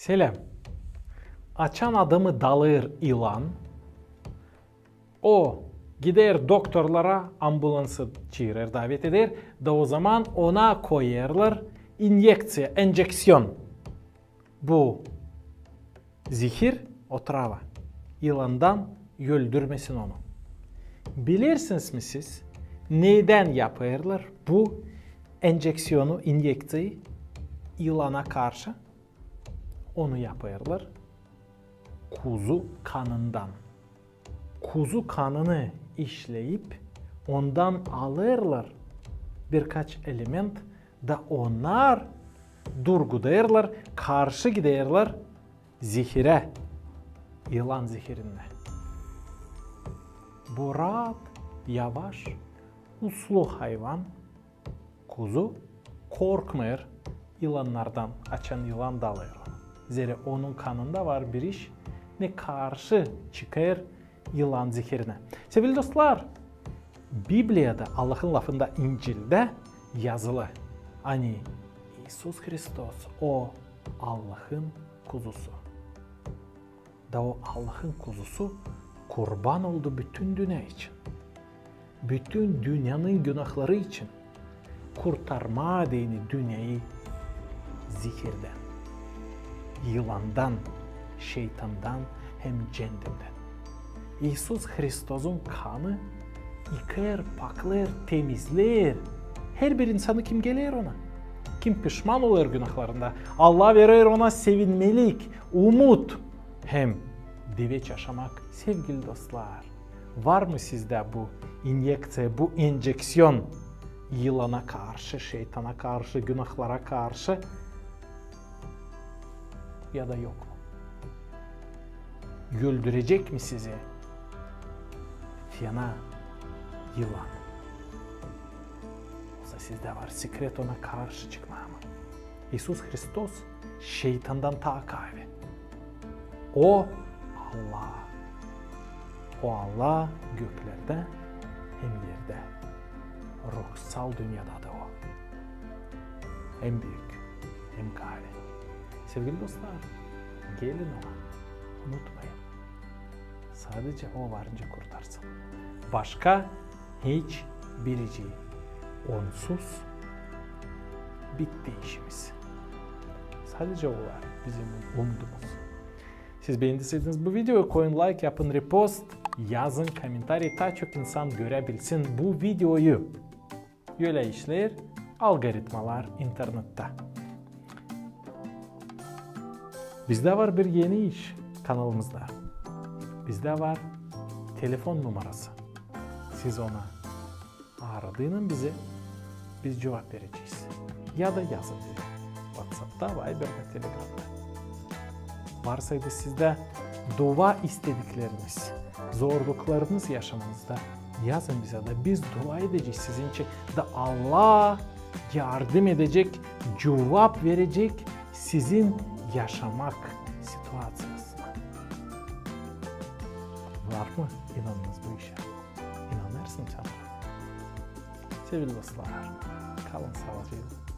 Selam. Açan adamı dalır ilan. O gider doktorlara, ambulansı çağırır, davet eder. Da o zaman ona koyarlar injeksiya, enjeksiyon. Bu zehir, otrava. Yılandan öldürmesin onu. Bilirsiniz mi siz neden yaparlar bu enjeksiyonu, injeksiyi yılana karşı? Onu yaparlar kuzu kanından. Kuzu kanını işleyip ondan alırlar birkaç element da onlar durgularlar, karşı giderler zehire, yılan zehirine. Bu rahat, yavaş, uslu hayvan, kuzu korkmuyor yılanlardan, açan yılan dalıyor. Zira onun kanında var bir iş ne karşı çıkar yılan zehirine. Sevgili dostlar, Biblia'da, Allah'ın lafında, İncil'de yazılı. Hani İsus Hristos, o Allah'ın kuzusu. Da o Allah'ın kuzusu kurban oldu bütün dünya için. Bütün dünyanın günahları için kurtarma dini dünyayı zehirden, yılandan, şeytandan hem cehennemden. İsus Hristos'un kanı yıkar, paklar, temizler. Her bir insanı kim gelir ona? Kim pişman olur günahlarında? Allah verir ona sevinmelik, umut. Hem diveç yaşamak. Sevgili dostlar, var mı sizde bu injeksiya, bu enjeksiyon yılana karşı, şeytana karşı, günahlara karşı ya da yok mu? Öldürecek mi sizi fena yılan? Olsa sizde var sekret ona karşı çıkma ama. İsus Hristos şeytandan ta kahve. O Allah. O Allah göklerde hem yerde. Ruhsal dünyada da o. Hem büyük hem kahve. Sevgili dostlar, gelin ona. Unutmayın. Sadece o varınca kurtarsın. Başka hiç birici. Onsuz bitti işimiz. Sadece o var bizim umudumuz. Siz beğendiyseniz bu videoyu koyun, like yapın, repost, yazın, komentarı, daha çok insan görebilsin bu videoyu. Öyle işler algoritmalar internette. Bizde var bir yeni iş kanalımızda. Bizde var telefon numarası. Siz ona aradığınız bize biz cevap vereceğiz. Ya da yazın bize. WhatsApp'ta, Viber'da, Telegram'da. Varsaydı sizde dua istedikleriniz, zorluklarınız yaşamanızda yazın bize de biz dua edeceğiz sizin için. Da Allah yardım edecek, cevap verecek sizin yaşamak situasyonuna. Var mı inanınız bu işe? İnanırsın canım. Sevgili dostlar, kalın sağlıcakla.